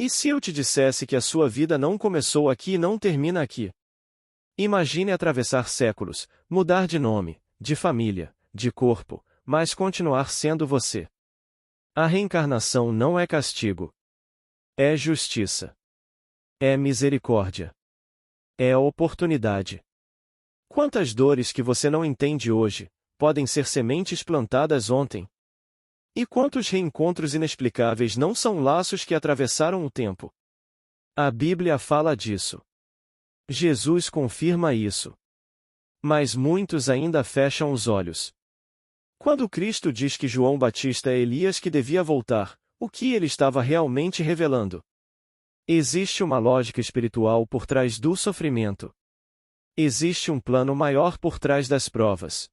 E se eu te dissesse que a sua vida não começou aqui e não termina aqui? Imagine atravessar séculos, mudar de nome, de família, de corpo, mas continuar sendo você. A reencarnação não é castigo. É justiça. É misericórdia. É oportunidade. Quantas dores que você não entende hoje, podem ser sementes plantadas ontem? E quantos reencontros inexplicáveis não são laços que atravessaram o tempo? A Bíblia fala disso. Jesus confirma isso. Mas muitos ainda fecham os olhos. Quando Cristo diz que João Batista é Elias que devia voltar, o que ele estava realmente revelando? Existe uma lógica espiritual por trás do sofrimento. Existe um plano maior por trás das provas.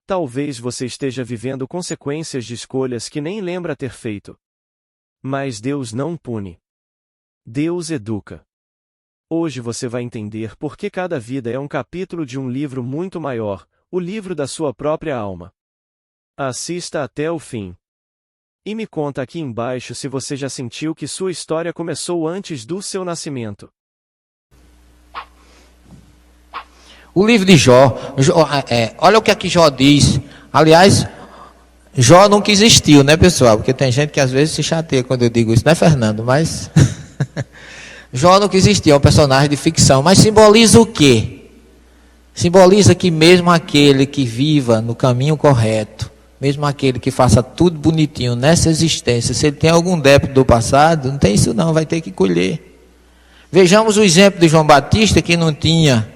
Talvez você esteja vivendo consequências de escolhas que nem lembra ter feito. Mas Deus não pune. Deus educa. Hoje você vai entender por que cada vida é um capítulo de um livro muito maior, o livro da sua própria alma. Assista até o fim. E me conta aqui embaixo se você já sentiu que sua história começou antes do seu nascimento. O livro de Jó, olha o que aqui Jó diz. Aliás, Jó nunca existiu, né, pessoal? Porque tem gente que às vezes se chateia quando eu digo isso, não é, Fernando? Mas Jó nunca existiu, é um personagem de ficção. Mas simboliza o quê? Simboliza que mesmo aquele que viva no caminho correto, mesmo aquele que faça tudo bonitinho nessa existência, se ele tem algum débito do passado, não tem isso não, vai ter que colher. Vejamos o exemplo de João Batista, que não tinha...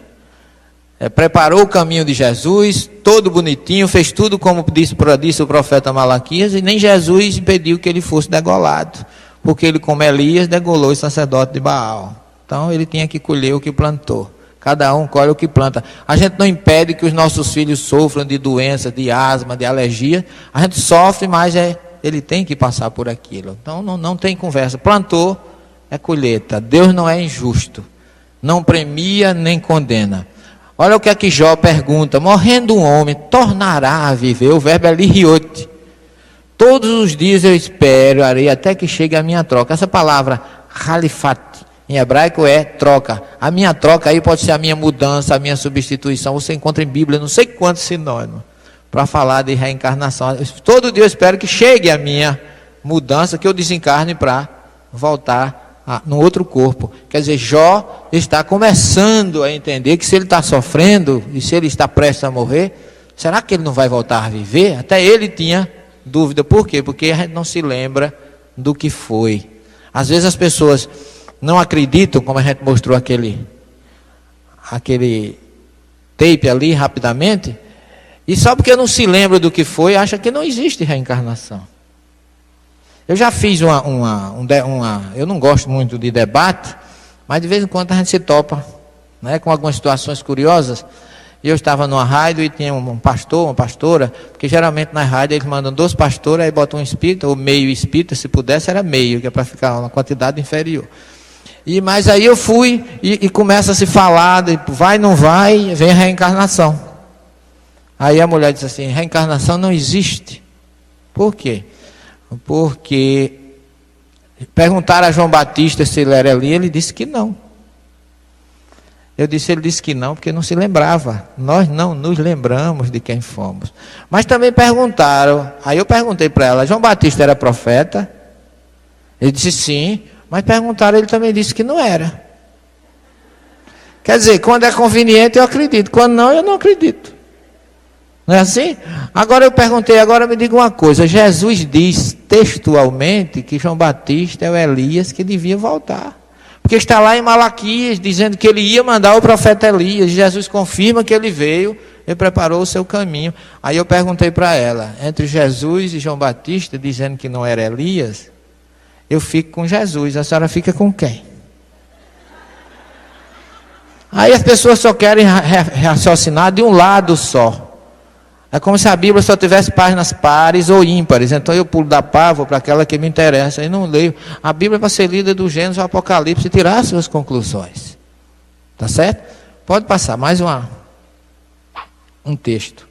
preparou o caminho de Jesus, todo bonitinho, fez tudo como disse o profeta Malaquias, e nem Jesus impediu que ele fosse degolado, porque ele, como Elias, degolou o sacerdote de Baal. Então ele tinha que colher o que plantou. Cada um colhe o que planta. A gente não impede que os nossos filhos sofram de doenças, de asma, de alergia. A gente sofre, mas ele tem que passar por aquilo. Então não tem conversa. Plantou, é colheita. Deus não é injusto. Não premia nem condena. Olha o que aqui Jó pergunta: morrendo um homem, tornará a viver? O verbo é lihiote. Todos os dias eu esperarei até que chegue a minha troca. Essa palavra halifat em hebraico é troca. A minha troca aí pode ser a minha mudança, a minha substituição. Você encontra em Bíblia não sei quantos sinônimos para falar de reencarnação. Todo dia eu espero que chegue a minha mudança, que eu desencarne para voltar no outro corpo. Quer dizer, Jó está começando a entender que se ele está sofrendo e se ele está prestes a morrer, será que ele não vai voltar a viver? Até ele tinha dúvida. Por quê? Porque a gente não se lembra do que foi. Às vezes as pessoas não acreditam, como a gente mostrou aquele tape ali rapidamente, e só porque não se lembra do que foi, acha que não existe reencarnação. Eu já fiz eu não gosto muito de debate, mas de vez em quando a gente se topa, né, com algumas situações curiosas. E eu estava numa rádio e tinha um pastor, uma pastora, porque geralmente na rádio eles mandam 2 pastores, aí botam um espírita, ou meio espírita, se pudesse era meio, que é para ficar uma quantidade inferior. Mas aí eu fui e começa a se falar, vai, não vai, vem a reencarnação. Aí a mulher disse assim: reencarnação não existe. Por quê? Porque perguntaram a João Batista se ele era ali, ele disse que não. Ele disse que não, porque não se lembrava. Nós não nos lembramos de quem fomos. Mas também perguntaram, aí eu perguntei para ela: João Batista era profeta? Ele disse sim, mas perguntaram, ele também disse que não era. Quer dizer, quando é conveniente eu acredito, quando não, eu não acredito. Não é assim? Agora eu perguntei, agora me diga uma coisa: Jesus diz textualmente que João Batista é o Elias que devia voltar. Porque está lá em Malaquias, dizendo que ele ia mandar o profeta Elias. Jesus confirma que ele veio e preparou o seu caminho. Aí eu perguntei para ela, entre Jesus e João Batista, dizendo que não era Elias, eu fico com Jesus, a senhora fica com quem? Aí as pessoas só querem raciocinar de um lado só. É como se a Bíblia só tivesse páginas pares ou ímpares. Então eu pulo da pá, vou para aquela que me interessa e não leio. A Bíblia é para ser lida do Gênesis ao Apocalipse e tirar as suas conclusões. Tá certo? Pode passar mais um texto.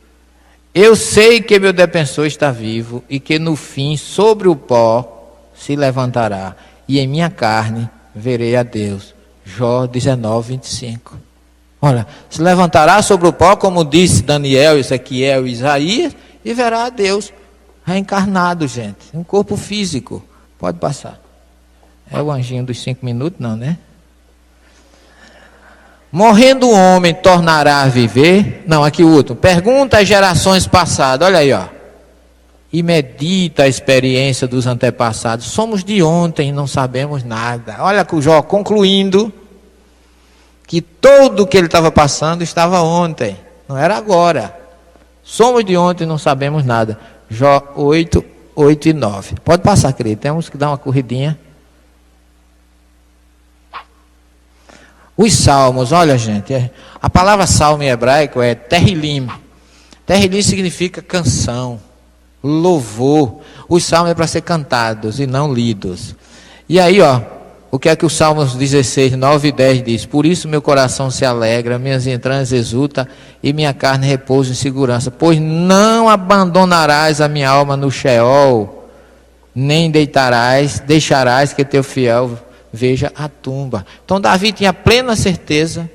Eu sei que meu defensor está vivo e que no fim sobre o pó se levantará. e em minha carne verei a Deus. Jó 19, 25. Olha, se levantará sobre o pó, como disse Daniel, Ezequiel e Isaías, e verá a Deus reencarnado, gente. Um corpo físico. Pode passar. É o anjinho dos 5 minutos, não, né? Morrendo o homem, tornará a viver. Não, aqui o último. Pergunta às gerações passadas. Olha aí, ó. E medita a experiência dos antepassados. Somos de ontem e não sabemos nada. Olha que o Jó concluindo que tudo que ele estava passando estava ontem, não era agora. Somos de ontem e não sabemos nada. Jó 8, 8 e 9. Pode passar, querido. Temos que dar uma corridinha. Os salmos, olha, gente. A palavra salmo em hebraico é terrilim. Terrilim significa canção, louvor. Os salmos é para ser cantados e não lidos. E aí, ó, o que é que o Salmos 16, 9 e 10 diz? Por isso meu coração se alegra, minhas entranhas exultam e minha carne repousa em segurança. Pois não abandonarás a minha alma no Sheol, nem deixarás que teu fiel veja a tumba. Então Davi tinha plena certeza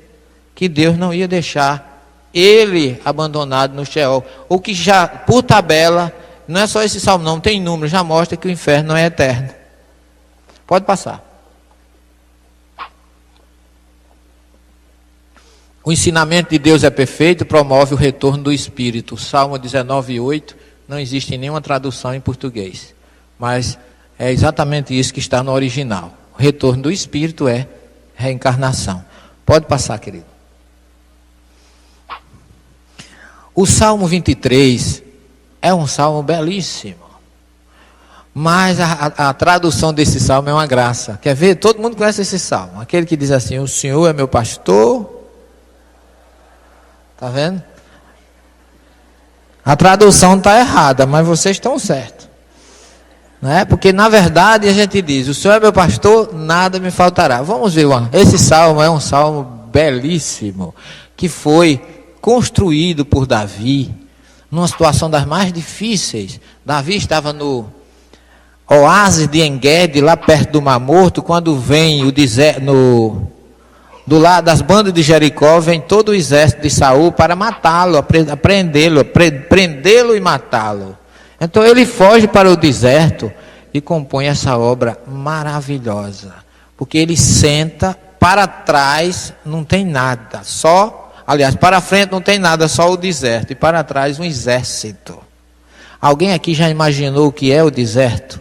que Deus não ia deixar ele abandonado no Sheol. O que já, por tabela, não é só esse salmo não, tem número, já mostra que o inferno não é eterno. Pode passar. O ensinamento de Deus é perfeito, promove o retorno do Espírito. Salmo 19, 8, não existe nenhuma tradução em português. Mas é exatamente isso que está no original. O retorno do Espírito é reencarnação. Pode passar, querido. O Salmo 23 é um salmo belíssimo. Mas a tradução desse salmo é uma graça. Quer ver? Todo mundo conhece esse salmo. Aquele que diz assim, o Senhor é meu pastor. Está vendo? A tradução está errada, mas vocês estão certos. Não é? Porque na verdade a gente diz, o Senhor é meu pastor, nada me faltará. Vamos ver, esse salmo é um salmo belíssimo, que foi construído por Davi, numa situação das mais difíceis. Davi estava no oásis de En-Gedi, lá perto do Mar Morto, quando vem o deserto, do lado das bandas de Jericó, vem todo o exército de Saul para matá-lo, prendê-lo e matá-lo. Então ele foge para o deserto e compõe essa obra maravilhosa. Porque ele senta, para trás não tem nada, para frente não tem nada, só o deserto, e para trás um exército. Alguém aqui já imaginou o que é o deserto?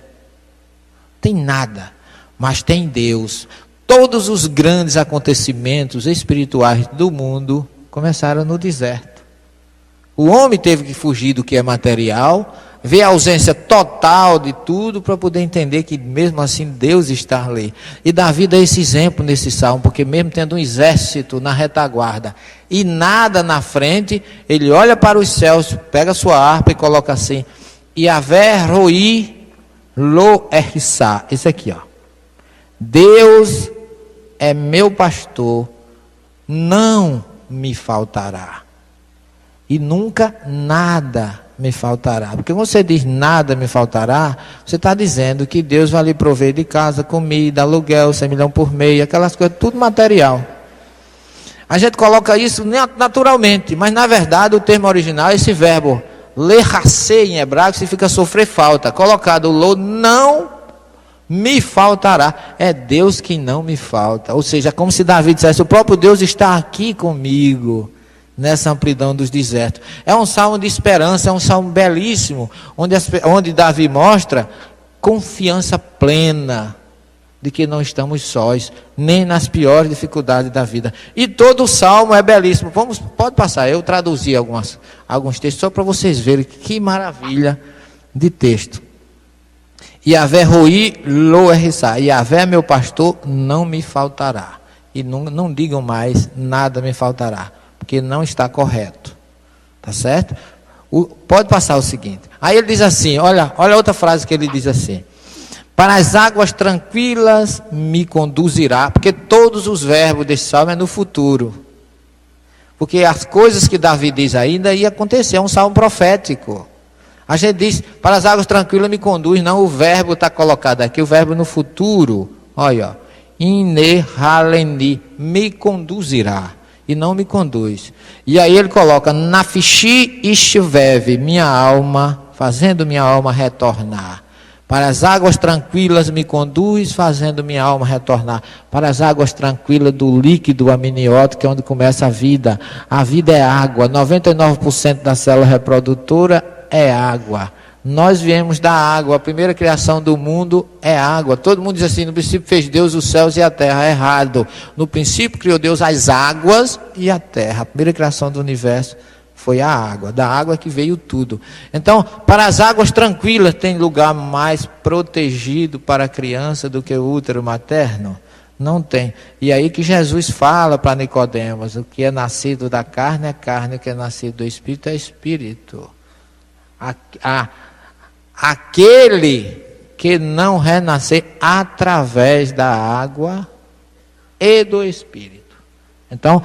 Tem nada, mas tem Deus. Todos os grandes acontecimentos espirituais do mundo começaram no deserto. O homem teve que fugir do que é material, ver a ausência total de tudo para poder entender que mesmo assim Deus está ali. E Davi dá esse exemplo nesse salmo, porque mesmo tendo um exército na retaguarda e nada na frente, ele olha para os céus, pega sua harpa e coloca assim, Yahvé Roi Lo Erissá. Esse aqui, ó. Deus é meu pastor, não me faltará. E nunca nada me faltará. Porque quando você diz nada me faltará, você está dizendo que Deus vai lhe prover de casa, comida, aluguel, 100 milhões por mês, aquelas coisas, tudo material. A gente coloca isso naturalmente, mas na verdade o termo original, esse verbo leracê em hebraico, significa sofrer falta. Colocado lo, não me faltará. É Deus que não me falta. Ou seja, como se Davi dissesse, o próprio Deus está aqui comigo, nessa amplidão dos desertos. É um salmo de esperança, é um salmo belíssimo, onde Davi mostra confiança plena de que não estamos sós, nem nas piores dificuldades da vida. E todo o salmo é belíssimo. Pode passar, eu traduzi alguns textos só para vocês verem que maravilha de texto. Yahvé Roi Lo Erissá, Yahvé meu pastor, não me faltará. E não digam mais, nada me faltará, porque não está correto. Tá certo? Pode passar o seguinte. Aí ele diz assim, olha outra frase que ele diz assim. Para as águas tranquilas me conduzirá, porque todos os verbos desse salmo é no futuro. Porque as coisas que Davi diz ainda ia acontecer, é um salmo profético. A gente diz, para as águas tranquilas me conduz, não, o verbo está colocado aqui, o verbo no futuro, Olha, ó. Ine haleni, me conduzirá. E não me conduz. E aí ele coloca, nafishi ishveve, minha alma, fazendo minha alma retornar. Para as águas tranquilas me conduz, fazendo minha alma retornar. Para as águas tranquilas do líquido amniótico, que é onde começa a vida. A vida é água. 99% da célula reprodutora é água. Nós viemos da água. A primeira criação do mundo é água. Todo mundo diz assim, no princípio fez Deus os céus e a terra. Errado. No princípio criou Deus as águas e a terra. A primeira criação do universo foi a água. Da água que veio tudo. Então, para as águas tranquilas, tem lugar mais protegido para a criança do que o útero materno? Não tem. E aí que Jesus fala para Nicodemos, o que é nascido da carne é carne, o que é nascido do espírito é espírito. Aquele que não renascer através da água e do espírito. Então,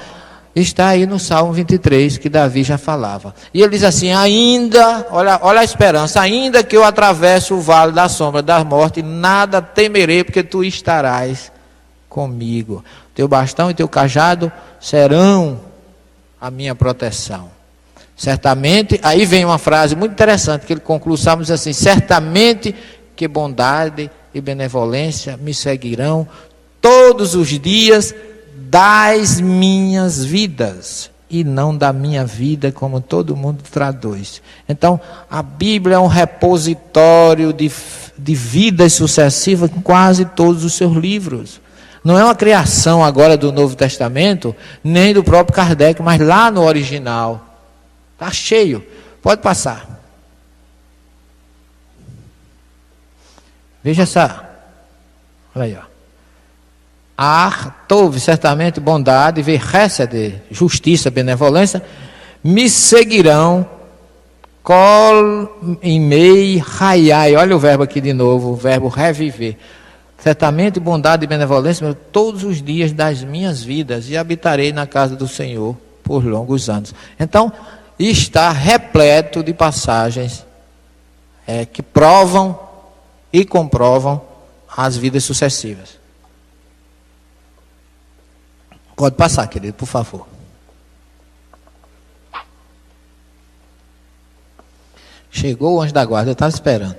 está aí no Salmo 23, que Davi já falava. E ele diz assim, ainda, olha a esperança, ainda que eu atravesse o vale da sombra da morte, nada temerei, porque tu estarás comigo. Teu bastão e teu cajado serão a minha proteção. Certamente, aí vem uma frase muito interessante, que ele conclui o Salmo, diz assim, certamente que bondade e benevolência me seguirão todos os dias das minhas vidas, e não da minha vida, como todo mundo traduz. Então, a Bíblia é um repositório de vidas sucessivas em quase todos os seus livros. Não é uma criação agora do Novo Testamento, nem do próprio Kardec, mas lá no original. Está cheio. Pode passar. Veja essa. Olha aí, ó. Tove certamente bondade, ve hesed, justiça, benevolência, me seguirão, kol imei raiai. Olha o verbo aqui de novo, o verbo reviver. Certamente bondade e benevolência todos os dias das minhas vidas, e habitarei na casa do Senhor por longos anos. Então, está repleto de passagens que provam e comprovam as vidas sucessivas. Pode passar, querido, por favor. Chegou o anjo da guarda, eu estava esperando.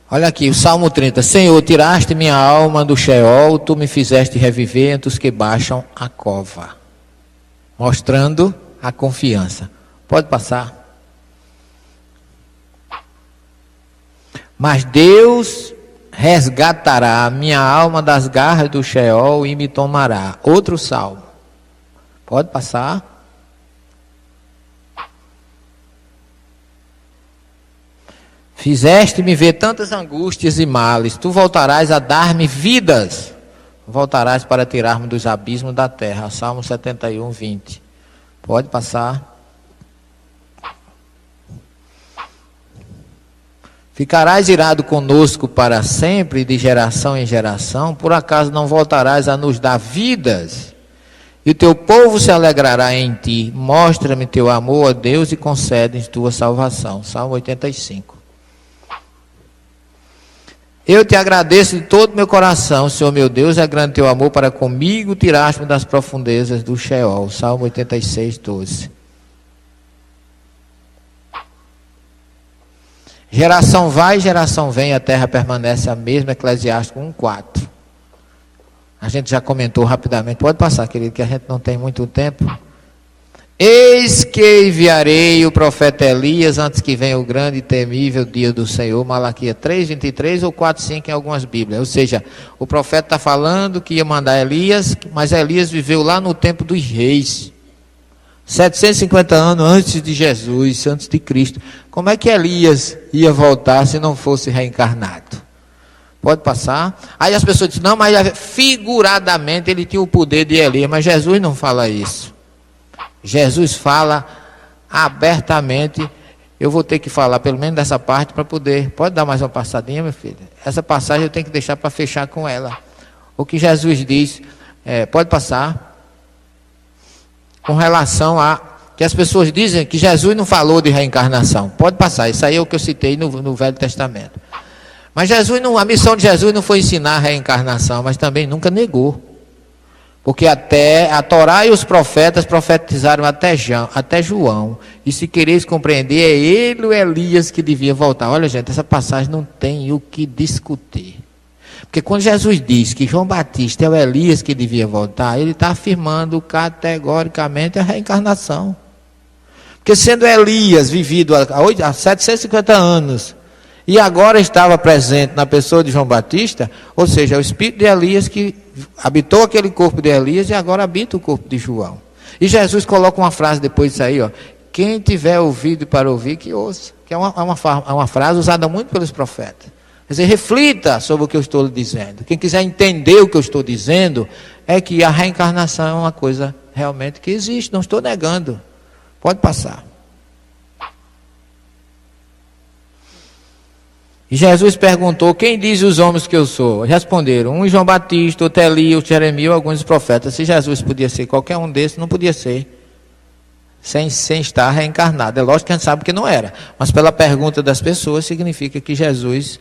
Olha aqui, o Salmo 30. Senhor, tiraste minha alma do Sheol, tu me fizeste reviver entre os que baixam a cova. Mostrando a confiança. Pode passar. Mas Deus resgatará a minha alma das garras do Sheol e me tomará. Outro salmo. Pode passar. Fizeste-me ver tantas angústias e males, tu voltarás a dar-me vidas, voltarás para tirar-me dos abismos da terra. Salmo 71, 20. Pode passar. Ficarás irado conosco para sempre, de geração em geração, por acaso não voltarás a nos dar vidas? E o teu povo se alegrará em ti. Mostra-me teu amor, ó Deus, e concede-nos tua salvação. Salmo 85. Eu te agradeço de todo o meu coração, Senhor meu Deus, é grande teu amor para comigo, tiraste-me das profundezas do Sheol. Salmo 86, 12. Geração vai, geração vem, a terra permanece a mesma. Eclesiástico 1:4. A gente já comentou rapidamente. Pode passar, querido, que a gente não tem muito tempo. Eis que enviarei o profeta Elias antes que venha o grande e temível dia do Senhor. Malaquias 3:23 ou 4:5 em algumas bíblias. Ou seja, o profeta está falando que ia mandar Elias, mas Elias viveu lá no tempo dos reis. 750 anos antes de Jesus, antes de Cristo. Como é que Elias ia voltar se não fosse reencarnado? Pode passar. Aí as pessoas dizem, não, mas figuradamente ele tinha o poder de Elias. Mas Jesus não fala isso. Jesus fala abertamente. Eu vou ter que falar pelo menos dessa parte para poder... Pode dar mais uma passadinha, meu filho? Essa passagem eu tenho que deixar para fechar com ela. O que Jesus diz, pode passar... Com relação a que as pessoas dizem que Jesus não falou de reencarnação. Pode passar, isso aí é o que eu citei no Velho Testamento. Mas a missão de Jesus não foi ensinar a reencarnação, mas também nunca negou. Porque até a Torá e os profetas profetizaram até João. E se quereis compreender, é ele o Elias que devia voltar. Olha, gente, essa passagem não tem o que discutir. Porque quando Jesus diz que João Batista é o Elias que devia voltar, ele está afirmando categoricamente a reencarnação. Porque sendo Elias vivido há 750 anos, e agora estava presente na pessoa de João Batista, ou seja, o espírito de Elias que habitou aquele corpo de Elias e agora habita o corpo de João. E Jesus coloca uma frase depois disso aí, ó, quem tiver ouvido para ouvir, que ouça. Que é uma frase usada muito pelos profetas. Quer dizer, reflita sobre o que eu estou lhe dizendo. Quem quiser entender o que eu estou dizendo, é que a reencarnação é uma coisa realmente que existe, não estou negando. Pode passar. E Jesus perguntou, quem diz os homens que eu sou? Responderam, um João Batista, outro Elias, outro Jeremias, alguns profetas. Se Jesus podia ser qualquer um desses, não podia ser. Sem estar reencarnado. É lógico que a gente sabe que não era. Mas pela pergunta das pessoas, significa que Jesus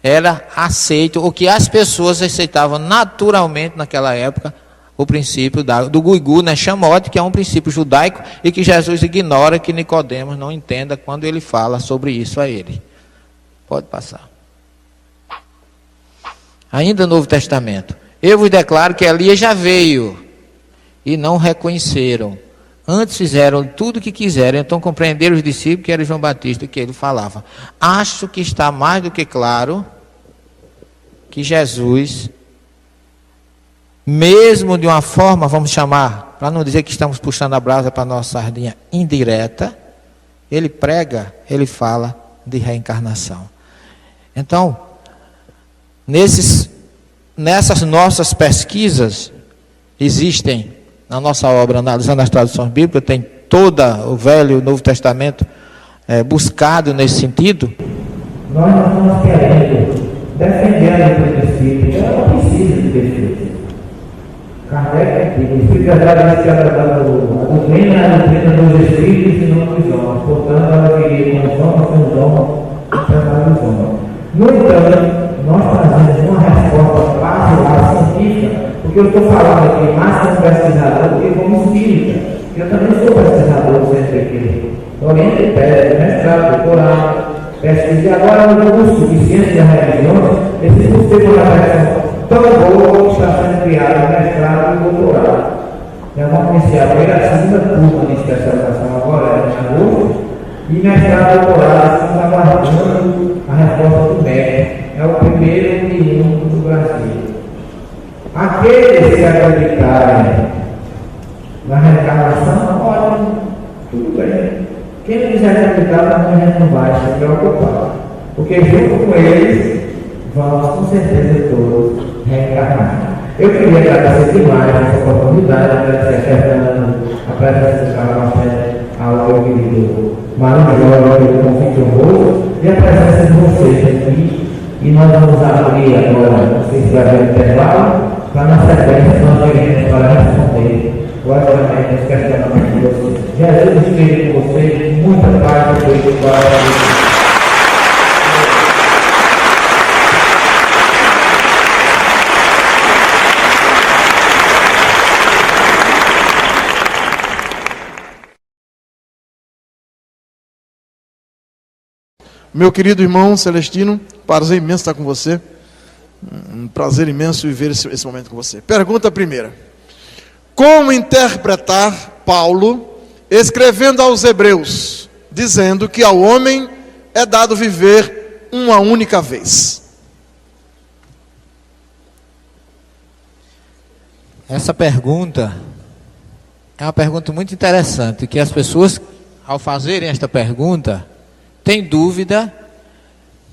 era aceito, ou que as pessoas aceitavam naturalmente naquela época, o princípio do guigu, né, chamote, que é um princípio judaico, e que Jesus ignora, que Nicodemos não entenda quando ele fala sobre isso a ele. Pode passar. Ainda no Novo Testamento. Eu vos declaro que Elias já veio e não reconheceram. Antes fizeram tudo o que quiseram. Então compreenderam os discípulos que era João Batista que ele falava. Acho que está mais do que claro que Jesus, mesmo de uma forma, vamos chamar, para não dizer que estamos puxando a brasa para a nossa sardinha indireta, ele prega, ele fala de reencarnação. Então, nessas nossas pesquisas, existem, na nossa obra, analisando as traduções bíblicas, tem todo o Velho e o Novo Testamento buscado nesse sentido. Nós não estamos querendo defender a princípio, ela não precisa de defesa. Kardec, o Espírito da Verdade, a doutrina é a doutrina dos Espíritos e não dos homens. Portanto, ela queria com os homens, com os homens, tratar dos homens. No entanto, nós trazemos uma resposta fácil à científica, porque eu estou falando aqui mais como pesquisador do que como espírita. Eu também sou pesquisador do centro aqui. Oriento e tese, mestrado, doutorado, pesquisa. E agora no curso de Ciências da Religião, esse curso tem uma versão tão boa que está sendo criado no mestrado e doutorado. Já vamos iniciar a segunda turma de especialização agora, em agosto, e mestrado e doutorado, estamos aguardando a resposta do MEC. É o primeiro e único do Brasil. Aqueles que acreditarem na reencarnação, olha, tudo bem. Quem não quiser acreditar, também a gente não vai se preocupar. Porque junto com eles, vamos com certeza todos reencarnar. Eu queria agradecer demais essa oportunidade, agradecer a Fernando, a presença do Carlos, ao meu querido Marinho, pelo convite honroso, e a presença de vocês aqui. E nós vamos abrir agora, se estiver no intervalo, para na sequência nós iremos para responder, logicamente, os questionamentos de vocês. Jesus esteja com vocês, muita paz e felicidade. Meu querido irmão Celestino, prazer imenso estar com você. Um prazer imenso viver esse momento com você. Pergunta primeira. Como interpretar Paulo escrevendo aos Hebreus, dizendo que ao homem é dado viver uma única vez? Essa pergunta é uma pergunta muito interessante, que as pessoas, ao fazerem esta pergunta, tem dúvida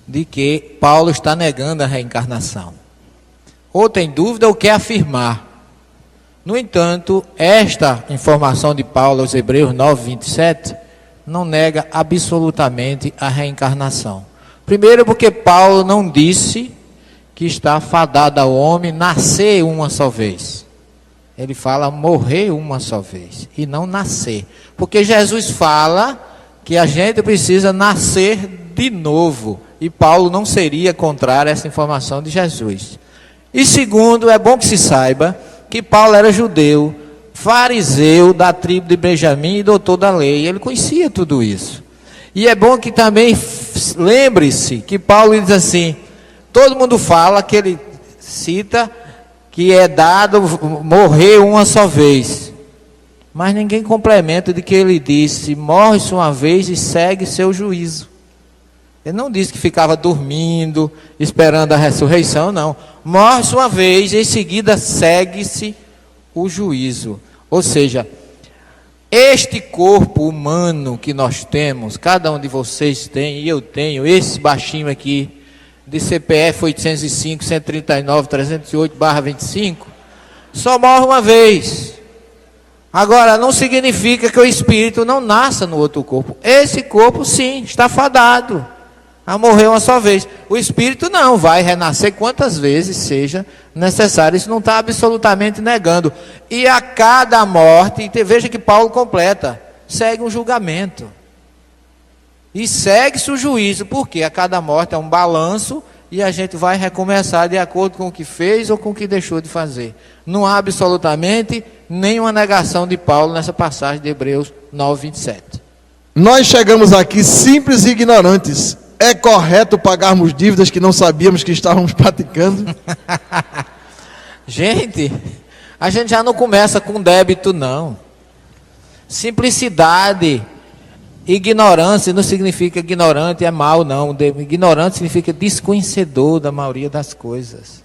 de que Paulo está negando a reencarnação. Ou tem dúvida ou quer afirmar. No entanto, esta informação de Paulo aos Hebreus 9:27 não nega absolutamente a reencarnação. Primeiro porque Paulo não disse que está fadado ao homem nascer uma só vez. Ele fala morrer uma só vez e não nascer. Porque Jesus fala que a gente precisa nascer de novo. e Paulo não seria contrário a essa informação de Jesus. E segundo, é bom que se saiba que Paulo era judeu, fariseu da tribo de Benjamim e doutor da lei. Ele conhecia tudo isso. E é bom que também lembre-se que Paulo diz assim, todo mundo fala que ele cita que é dado morrer uma só vez. Mas ninguém complementa de que ele disse, morre-se uma vez e segue seu juízo. Ele não disse que ficava dormindo, esperando a ressurreição, não. Morre-se uma vez e em seguida segue-se o juízo. Ou seja, este corpo humano que nós temos, cada um de vocês tem, e eu tenho, esse baixinho aqui, de CPF 805, 139, 308/25, só morre uma vez. Agora, não significa que o espírito não nasça no outro corpo. Esse corpo, sim, está fadado a morrer uma só vez. O espírito não, vai renascer quantas vezes seja necessário. Isso não está absolutamente negando. E a cada morte, veja que Paulo completa, segue um julgamento. E segue-se o juízo, porque a cada morte é um balanço e a gente vai recomeçar de acordo com o que fez ou com o que deixou de fazer. Não há absolutamente nenhuma negação de Paulo nessa passagem de Hebreus 9:27. Nós chegamos aqui simples e ignorantes. É correto pagarmos dívidas que não sabíamos que estávamos praticando? Gente, a gente já não começa com débito, não. Simplicidade. Ignorância não significa ignorante é mal, não. Ignorante significa desconhecedor da maioria das coisas.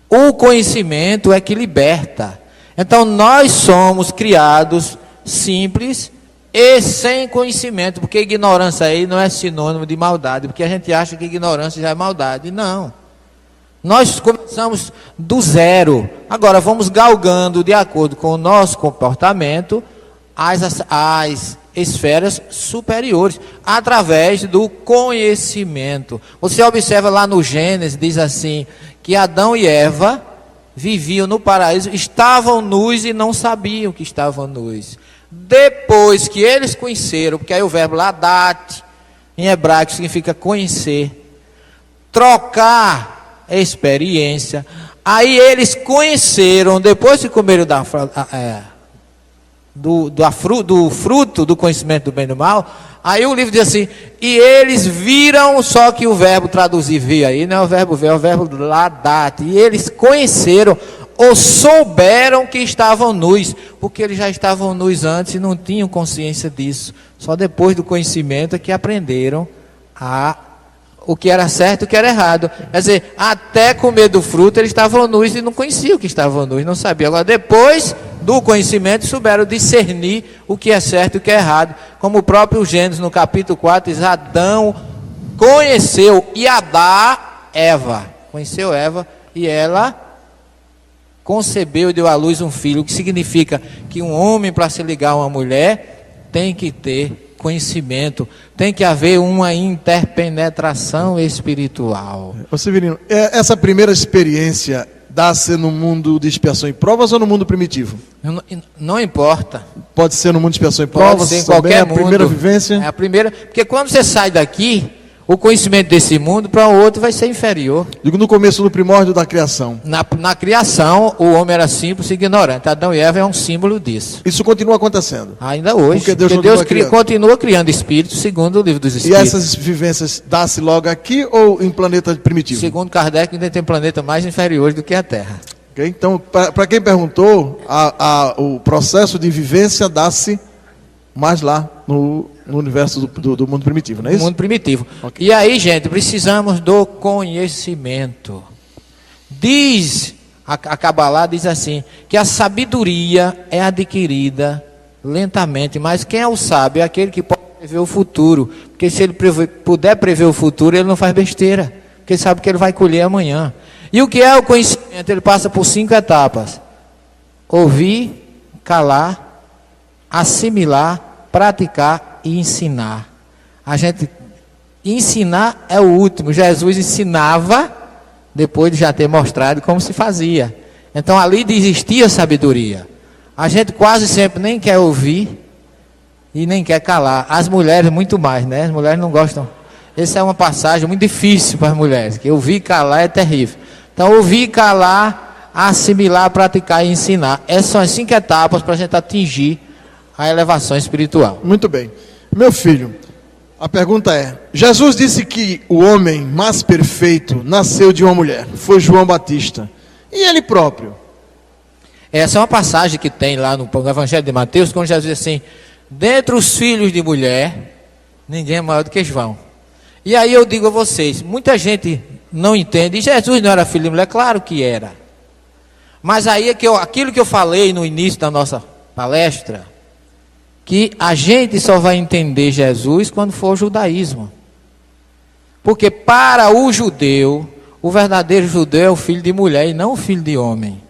O conhecimento é que liberta. Então nós somos criados simples e sem conhecimento, porque ignorância aí não é sinônimo de maldade, porque a gente acha que ignorância já é maldade. Não. Nós começamos do zero. Agora vamos galgando de acordo com o nosso comportamento as esferas superiores, através do conhecimento. Você observa lá no Gênesis, diz assim, que Adão e Eva viviam no paraíso, estavam nus e não sabiam que estavam nus. Depois que eles conheceram, porque aí o verbo ladat, em hebraico significa conhecer, trocar experiência, aí eles conheceram, depois que comeram do fruto do conhecimento do bem e do mal, aí o livro diz assim, e eles viram, só que o verbo traduzir ver aí, não é o verbo ver, é o verbo ladat, e eles conheceram, ou souberam que estavam nus, porque eles já estavam nus antes e não tinham consciência disso, só depois do conhecimento é que aprenderam o que era certo e o que era errado. Quer dizer, até comer do fruto eles estavam nus e não conheciam que estavam nus, não sabiam. Agora depois do conhecimento souberam discernir o que é certo e o que é errado, como o próprio Gênesis no capítulo 4 diz, Adão conheceu e Eva conheceu Eva e ela concebeu e deu à luz um filho, o que significa que um homem, para se ligar a uma mulher, tem que ter conhecimento, tem que haver uma interpenetração espiritual. Ô Severino, essa primeira experiência dá-se no mundo de expiação e provas ou no mundo primitivo? Não importa. Pode ser no mundo de expiação e provas? Pode ser em qualquer mundo. A primeira vivência? É a primeira, porque quando você sai daqui, o conhecimento desse mundo para o outro vai ser inferior. Digo no começo do primórdio da criação. Na criação, o homem era simples e ignorante. Adão e Eva é um símbolo disso. Isso continua acontecendo? Ainda hoje. Porque Deus continua criando espíritos, segundo o livro dos Espíritos. E essas vivências dá-se logo aqui ou em planeta primitivo? Segundo Kardec, ainda tem planeta mais inferior do que a Terra. Okay? Então, para quem perguntou, o processo de vivência dá-se mais lá no universo do mundo primitivo, não é isso? No mundo primitivo. Okay. E aí, gente, precisamos do conhecimento. Diz, a Kabbalah diz assim, que a sabedoria é adquirida lentamente, mas quem é o sábio é aquele que pode prever o futuro, porque se ele puder prever o futuro, ele não faz besteira, porque ele sabe que ele vai colher amanhã. E o que é o conhecimento? Ele passa por 5 etapas: ouvir, calar, assimilar, praticar e ensinar. A gente ensinar é o último. Jesus ensinava depois de já ter mostrado como se fazia. Então ali existia sabedoria. A gente quase sempre nem quer ouvir e nem quer calar. As mulheres muito mais, né? As mulheres não gostam. Essa é uma passagem muito difícil para as mulheres, que ouvir e calar é terrível. Então, ouvir e calar, assimilar, praticar e ensinar. Essas são as 5 etapas para a gente atingir a elevação espiritual. Muito bem. Meu filho, a pergunta é: Jesus disse que o homem mais perfeito nasceu de uma mulher, foi João Batista. E ele próprio? Essa é uma passagem que tem lá no Evangelho de Mateus, quando Jesus diz assim: dentre os filhos de mulher, ninguém é maior do que João. E aí eu digo a vocês, muita gente não entende, Jesus não era filho de mulher, claro que era. Mas aí é que aquilo que eu falei no início da nossa palestra, que a gente só vai entender Jesus quando for o judaísmo. Porque para o judeu, o verdadeiro judeu é o filho de mulher e não o filho de homem.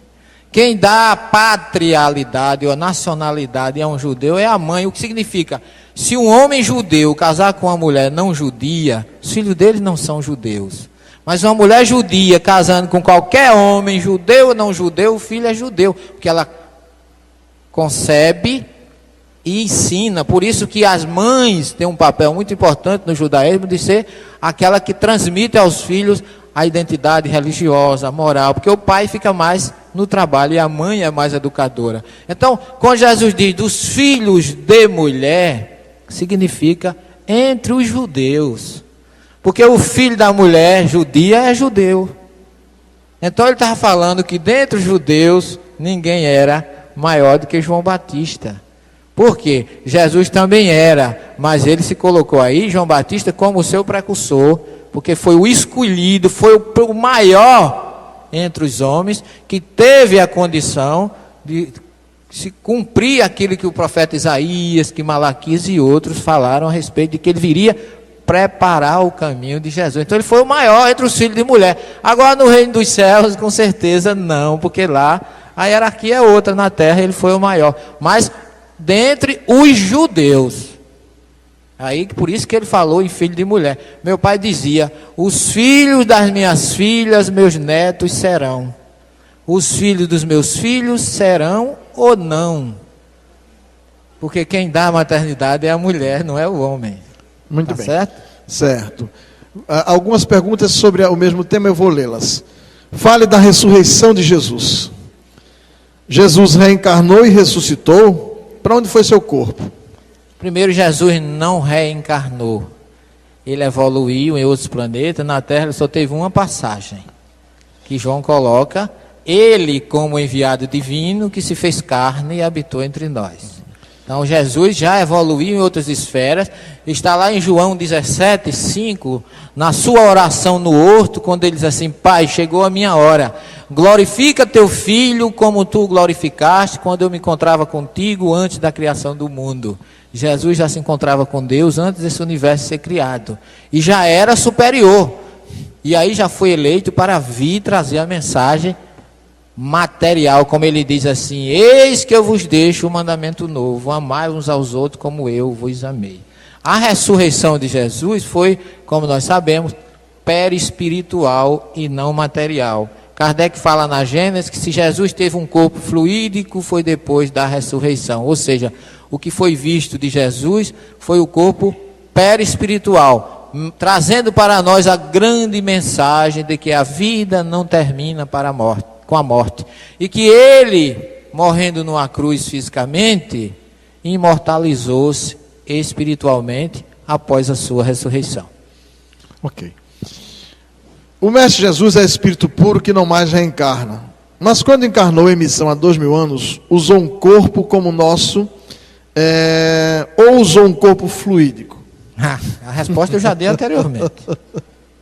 Quem dá a patrialidade ou a nacionalidade a um judeu é a mãe, o que significa, se um homem judeu casar com uma mulher não judia, os filhos deles não são judeus. Mas uma mulher judia casando com qualquer homem, judeu ou não judeu, o filho é judeu, porque ela concebe e ensina. Por isso que as mães têm um papel muito importante no judaísmo de ser aquela que transmite aos filhos a identidade religiosa, moral, porque o pai fica mais no trabalho e a mãe é mais educadora. Então, quando Jesus diz dos filhos de mulher, significa entre os judeus, porque o filho da mulher judia é judeu. Então ele estava falando que dentre os judeus ninguém era maior do que João Batista. Por quê? Jesus também era, mas ele se colocou aí, João Batista, como o seu precursor, porque foi o escolhido, foi o maior entre os homens, que teve a condição de se cumprir aquilo que o profeta Isaías, que Malaquias e outros falaram a respeito de que ele viria preparar o caminho de Jesus. Então ele foi o maior entre os filhos de mulher. Agora no reino dos céus, com certeza não, porque lá a hierarquia é outra, na terra ele foi o maior. Mas dentre os judeus, aí por isso que ele falou em filho de mulher. Meu pai dizia: os filhos das minhas filhas, meus netos serão. Os filhos dos meus filhos serão ou não. Porque quem dá a maternidade é a mulher, não é o homem. Muito bem. Certo? Certo. Algumas perguntas sobre o mesmo tema, eu vou lê-las. Fale da ressurreição de Jesus. Jesus reencarnou e ressuscitou. Para onde foi seu corpo? Primeiro, Jesus não reencarnou. Ele evoluiu em outros planetas. Na Terra ele só teve uma passagem, que João coloca: ele como enviado divino que se fez carne e habitou entre nós. Então Jesus já evoluiu em outras esferas. Está lá em João 17:5, na sua oração no horto, quando ele diz assim: Pai, chegou a minha hora, glorifica teu filho como tu o glorificaste quando eu me encontrava contigo antes da criação do mundo. Jesus já se encontrava com Deus antes desse universo ser criado, e já era superior, e aí já foi eleito para vir trazer a mensagem material, como ele diz assim: eis que eu vos deixo um mandamento novo, amai uns aos outros como eu vos amei. A ressurreição de Jesus foi, como nós sabemos, perispiritual e não material. Kardec fala na Gênesis que se Jesus teve um corpo fluídico foi depois da ressurreição, ou seja, o que foi visto de Jesus foi o corpo perispiritual, trazendo para nós a grande mensagem de que a vida não termina para a morte, com a morte, e que ele, morrendo numa cruz fisicamente, imortalizou-se espiritualmente após a sua ressurreição. Ok. O Mestre Jesus é espírito puro que não mais reencarna, mas quando encarnou em missão há 2000 anos, usou um corpo como o nosso, ou usou um corpo fluídico? A resposta eu já dei anteriormente.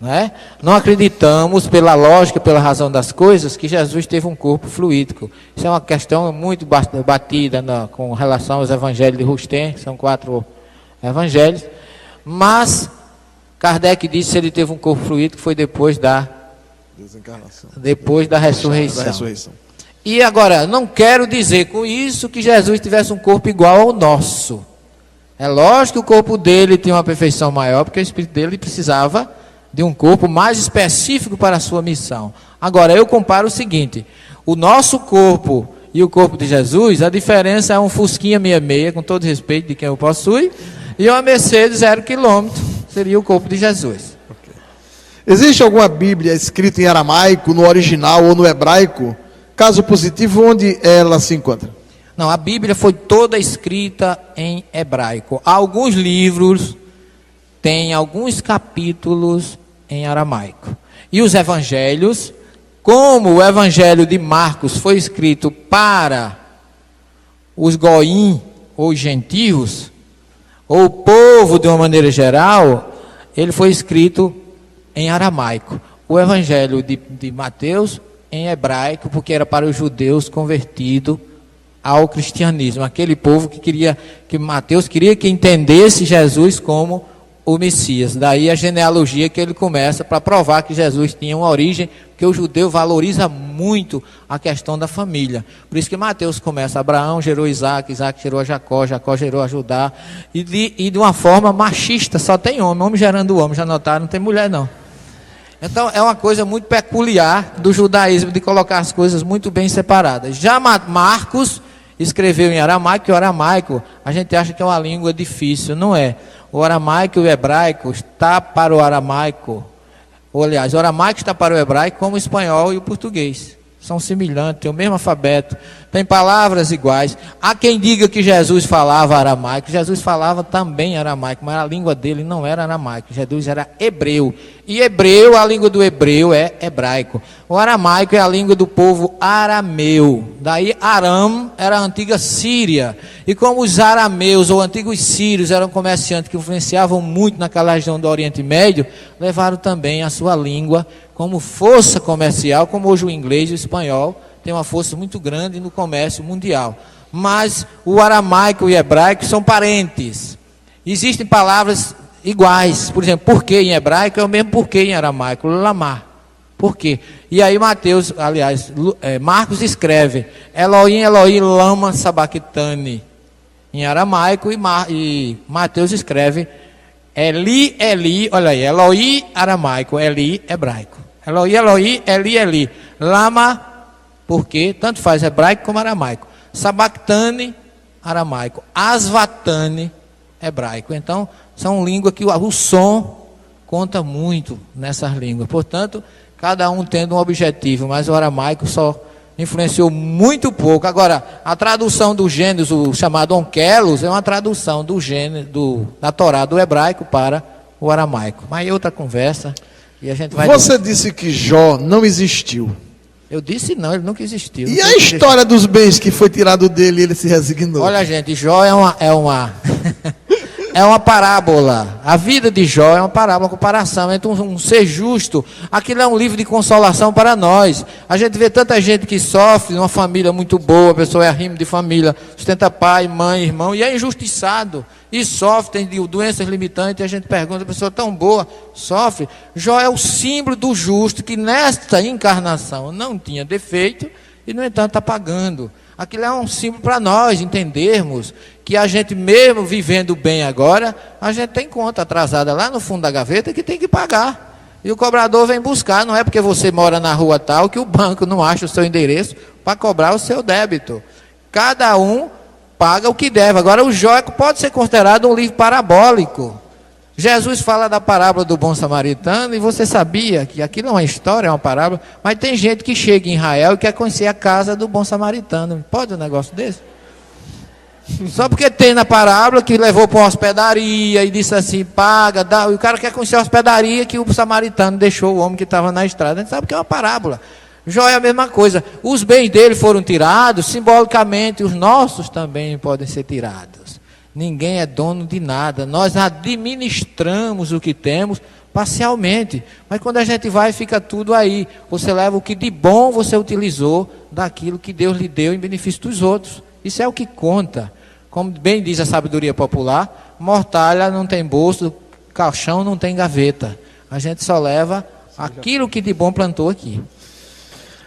Não é? Não acreditamos, pela lógica, pela razão das coisas, que Jesus teve um corpo fluídico. Isso é uma questão muito batida com relação aos evangelhos de Rustem, que são 4 evangelhos. Mas Kardec disse que se ele teve um corpo fluídico foi depois da desencarnação, depois da ressurreição. E agora, não quero dizer com isso que Jesus tivesse um corpo igual ao nosso. É lógico que o corpo dele tinha uma perfeição maior, porque o espírito dele precisava de um corpo mais específico para a sua missão. Agora, eu comparo o seguinte: o nosso corpo e o corpo de Jesus, a diferença é um Fusquinha 66, com todo respeito de quem o possui, e uma Mercedes 0 km. seria o corpo de Jesus. Existe alguma Bíblia escrita em aramaico, no original ou no hebraico? Caso positivo, onde ela se encontra? Não, a Bíblia foi toda escrita em hebraico. Alguns livros têm alguns capítulos em aramaico. E os evangelhos, como o evangelho de Marcos foi escrito para os goim, ou gentios, ou o povo de uma maneira geral, ele foi escrito em aramaico. O evangelho de Mateus em hebraico, porque era para os judeus convertidos ao cristianismo, aquele povo que Mateus queria que entendesse Jesus como o Messias. Daí a genealogia que ele começa para provar que Jesus tinha uma origem, porque o judeu valoriza muito a questão da família. Por isso que Mateus começa: Abraão gerou Isaac, Isaac gerou a Jacó, Jacó gerou a Judá, e de uma forma machista, só tem homem gerando homem, já notaram, não tem mulher não. Então é uma coisa muito peculiar do judaísmo, de colocar as coisas muito bem separadas. Já Marcos escreveu em aramaico, e o aramaico a gente acha que é uma língua difícil, não é. O aramaico e o hebraico está para o aramaico, ou aliás, o aramaico está para o hebraico como o espanhol e o português. São semelhantes, têm o mesmo alfabeto, têm palavras iguais. Há quem diga que Jesus falava aramaico. Jesus falava também aramaico, mas a língua dele não era aramaico. Jesus era hebreu. E hebreu, a língua do hebreu é hebraico. O aramaico é a língua do povo arameu. Daí Aram era a antiga Síria. E como os arameus ou antigos sírios eram comerciantes que influenciavam muito naquela região do Oriente Médio, levaram também a sua língua como força comercial, como hoje o inglês e o espanhol tem uma força muito grande no comércio mundial. Mas o aramaico e o hebraico são parentes. Existem palavras iguais. Por exemplo, porquê em hebraico é o mesmo porquê em aramaico, lamar. Por quê? E aí Marcos escreve Elohim, Elohim, lama sabachthani em aramaico, e Mateus escreve Eli, Eli, olha aí, Elohim aramaico, Eli hebraico. Elohim, Elohim, Eli, Eli. Lama, porque tanto faz hebraico como aramaico. Sabachthani, aramaico. Asvatani, hebraico. Então, são línguas que o som conta muito nessas línguas. Portanto, cada um tendo um objetivo, mas o aramaico só influenciou muito pouco. Agora, a tradução do Gênesis, o chamado Onkelos, é uma tradução do Gênesis, da Torá, do hebraico para o aramaico. Mas é outra conversa. E a gente vai. Você disse que Jó não existiu. Eu disse não, ele nunca existiu. E a história dos bens que foi tirado dele e ele se resignou? Olha, gente, Jó é uma parábola. A vida de Jó é uma parábola, uma comparação entre um ser justo. Aquilo é um livro de consolação para nós. A gente vê tanta gente que sofre, uma família muito boa, a pessoa é arrimo de família, sustenta pai, mãe, irmão, e é injustiçado. E sofre, tem doenças limitantes, e a gente pergunta, a pessoa tão boa, sofre. Jó é o símbolo do justo, que nesta encarnação não tinha defeito, e no entanto está pagando. Aquilo é um símbolo para nós entendermos que a gente, mesmo vivendo bem agora, a gente tem conta atrasada lá no fundo da gaveta que tem que pagar. E o cobrador vem buscar, não é porque você mora na rua tal que o banco não acha o seu endereço para cobrar o seu débito. Cada um paga o que deve. Agora, o Jó pode ser considerado um livro parabólico. Jesus fala da parábola do bom samaritano, e você sabia que aquilo é uma história, é uma parábola, mas tem gente que chega em Israel e quer conhecer a casa do bom samaritano. Pode um negócio desse? Só porque tem na parábola que levou para uma hospedaria e disse assim, paga, dá, e o cara quer conhecer a hospedaria que o samaritano deixou o homem que estava na estrada. A gente sabe que é uma parábola. Jó é a mesma coisa. Os bens dele foram tirados, simbolicamente os nossos também podem ser tirados. Ninguém é dono de nada. Nós administramos o que temos parcialmente. Mas quando a gente vai, fica tudo aí. Você leva o que de bom você utilizou daquilo que Deus lhe deu em benefício dos outros. Isso é o que conta. Como bem diz a sabedoria popular, mortalha não tem bolso, caixão não tem gaveta. A gente só leva aquilo que de bom plantou aqui.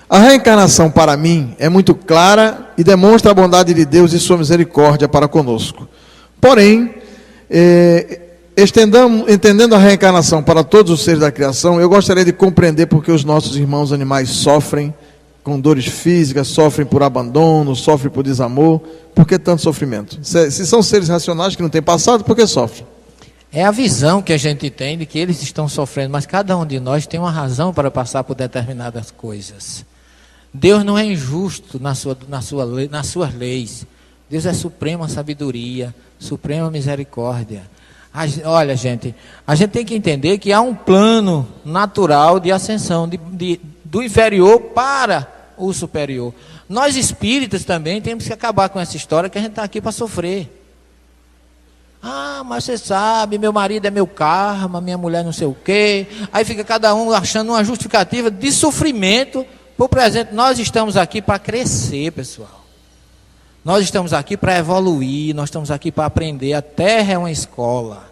A reencarnação, para mim, é muito clara e demonstra a bondade de Deus e sua misericórdia para conosco. Porém, entendendo a reencarnação para todos os seres da criação, eu gostaria de compreender porque os nossos irmãos animais sofrem com dores físicas, sofrem por abandono, sofrem por desamor. Por que tanto sofrimento? Se são seres racionais que não têm passado, por que sofrem? É a visão que a gente tem de que eles estão sofrendo, mas cada um de nós tem uma razão para passar por determinadas coisas. Deus não é injusto nas suas leis. Deus é suprema sabedoria, suprema misericórdia. Olha, gente, a gente tem que entender que há um plano natural de ascensão do inferior para o superior. Nós espíritas também temos que acabar com essa história que a gente está aqui para sofrer. Ah, mas você sabe, meu marido é meu karma, minha mulher não sei o quê. Aí fica cada um achando uma justificativa de sofrimento por presente. Nós estamos aqui para crescer, pessoal. Nós estamos aqui para evoluir, nós estamos aqui para aprender. A Terra é uma escola.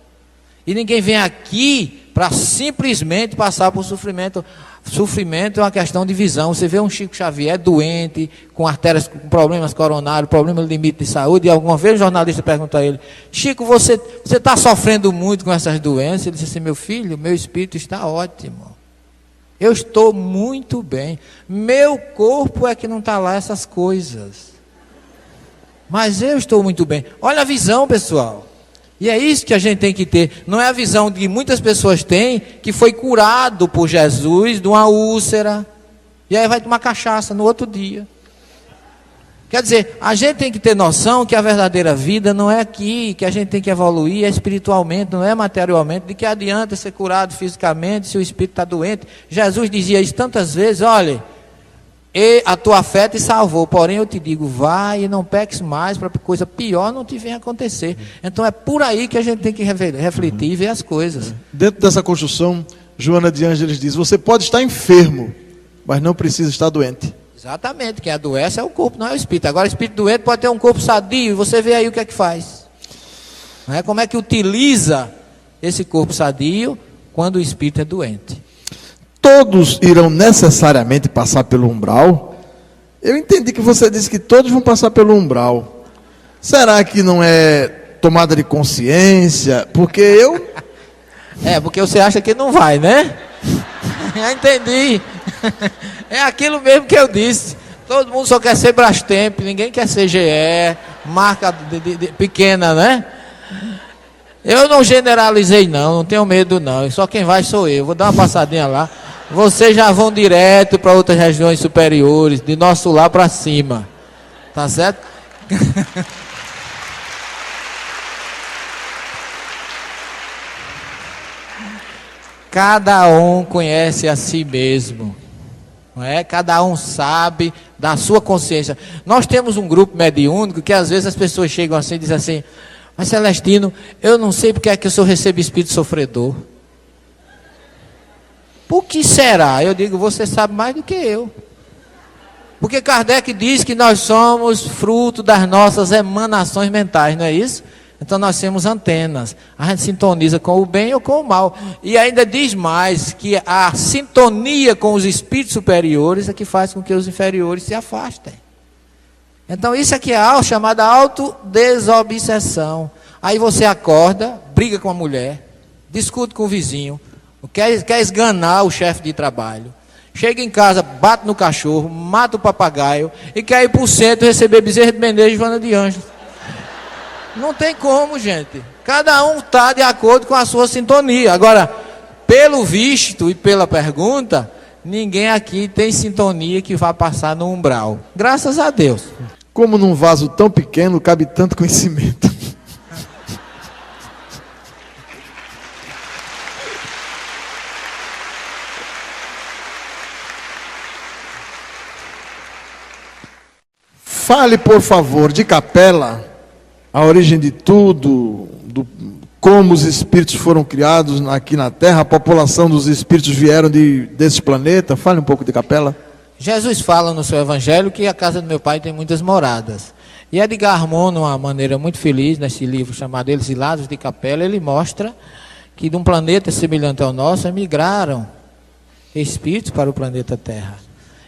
E ninguém vem aqui para simplesmente passar por sofrimento. Sofrimento é uma questão de visão. Você vê um Chico Xavier doente, com artérias, com problemas coronários, problema limite de saúde, e alguma vez o jornalista pergunta a ele: Chico, você está sofrendo muito com essas doenças? Ele disse assim: meu filho, meu espírito está ótimo. Eu estou muito bem. Meu corpo é que não está lá essas coisas. Mas eu estou muito bem. Olha a visão, pessoal. E é isso que a gente tem que ter. Não é a visão que muitas pessoas têm, que foi curado por Jesus de uma úlcera, e aí vai tomar cachaça no outro dia. Quer dizer, a gente tem que ter noção que a verdadeira vida não é aqui, que a gente tem que evoluir espiritualmente, não é materialmente. De que adianta ser curado fisicamente se o espírito está doente? Jesus dizia isso tantas vezes: olha, e a tua fé te salvou, porém eu te digo, vai e não peques mais, para coisa pior não te venha acontecer. Então é por aí que a gente tem que refletir e ver as coisas. Dentro dessa construção, Joana de Ângeles diz: você pode estar enfermo, mas não precisa estar doente. Exatamente, quem adoece é o corpo, não é o espírito. Agora o espírito doente pode ter um corpo sadio, e você vê aí o que é que faz. Não é? Como é que utiliza esse corpo sadio quando o espírito é doente. Todos irão necessariamente passar pelo umbral? Eu entendi que você disse que todos vão passar pelo umbral. Será que não é tomada de consciência? Porque eu... porque você acha que não vai, né? Eu entendi. É aquilo mesmo que eu disse. Todo mundo só quer ser Brastemp, ninguém quer ser GE, marca pequena, né? Eu não generalizei não tenho medo não. Só quem vai sou eu. Vou dar uma passadinha lá. Vocês já vão direto para outras regiões superiores, de nosso lar para cima. Tá certo? Cada um conhece a si mesmo. Não é? Cada um sabe da sua consciência. Nós temos um grupo mediúnico que às vezes as pessoas chegam assim e dizem assim: mas Celestino, eu não sei porque é que o senhor recebe espírito sofredor. Por que será? Eu digo, você sabe mais do que eu. Porque Kardec diz que nós somos fruto das nossas emanações mentais, não é isso? Então nós temos antenas. A gente sintoniza com o bem ou com o mal. E ainda diz mais, que a sintonia com os espíritos superiores é que faz com que os inferiores se afastem. Então isso aqui é chamada autodesobsessão. Aí você acorda, briga com a mulher, discute com o vizinho, quer esganar o chefe de trabalho, chega em casa, bate no cachorro, mata o papagaio e quer ir para o centro receber Bezerra de Menezes e Joana de Ângeles. Não tem como, gente. Cada um está de acordo com a sua sintonia. Agora, pelo visto e pela pergunta, ninguém aqui tem sintonia que vá passar no umbral. Graças a Deus. Como num vaso tão pequeno cabe tanto conhecimento. Fale, por favor, de Capela, a origem de tudo, como os espíritos foram criados aqui na Terra, a população dos espíritos vieram desse planeta. Fale um pouco de Capela. Jesus fala no seu evangelho que a casa do meu pai tem muitas moradas. E Edgar Moon, de uma maneira muito feliz, nesse livro chamado Exilados de Capela, ele mostra que de um planeta semelhante ao nosso, emigraram espíritos para o planeta Terra.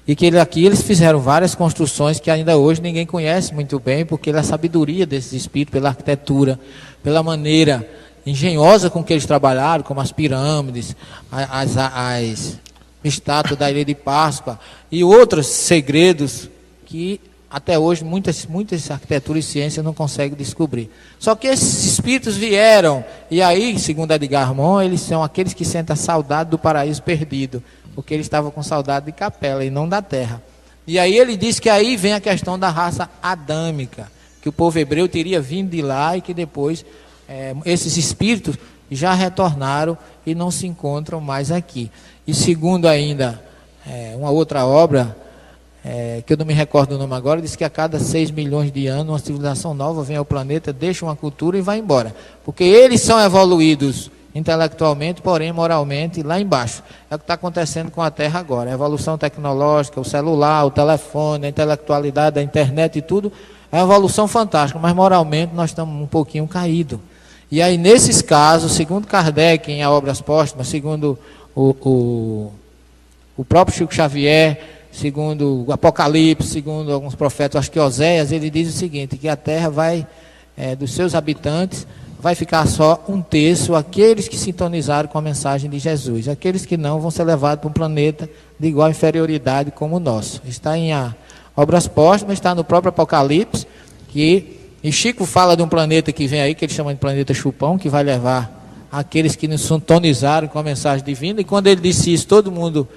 E que aqui eles fizeram várias construções que ainda hoje ninguém conhece muito bem, porque a sabedoria desses espíritos, pela arquitetura, pela maneira engenhosa com que eles trabalharam, como as pirâmides, as estátuas da Ilha de Páscoa e outros segredos que até hoje muitas arquiteturas e ciências não conseguem descobrir. Só que esses espíritos vieram, e aí, segundo Edgar Morin, eles são aqueles que sentem a saudade do paraíso perdido, porque eles estavam com saudade de Capela e não da terra. E aí ele diz que aí vem a questão da raça adâmica, que o povo hebreu teria vindo de lá e que depois esses espíritos já retornaram e não se encontram mais aqui. E segundo ainda uma outra obra, que eu não me recordo o nome agora, diz que a cada 6 milhões de anos uma civilização nova vem ao planeta, deixa uma cultura e vai embora. Porque eles são evoluídos intelectualmente, porém moralmente lá embaixo. É o que está acontecendo com a Terra agora. A evolução tecnológica, o celular, o telefone, a intelectualidade, a internet e tudo, é uma evolução fantástica, mas moralmente nós estamos um pouquinho caídos. E aí nesses casos, segundo Kardec em Obras Póstumas, segundo o próprio Chico Xavier, segundo o Apocalipse, segundo alguns profetas, acho que Oséias, ele diz o seguinte, que a terra vai, dos seus habitantes, vai ficar só 1/3 aqueles que sintonizaram com a mensagem de Jesus. Aqueles que não vão ser levados para um planeta de igual inferioridade como o nosso. Está em Obras Póstumas, está no próprio Apocalipse, e Chico fala de um planeta que vem aí, que ele chama de planeta Chupão, que vai levar aqueles que nos sintonizaram com a mensagem divina, e quando ele disse isso, todo mundo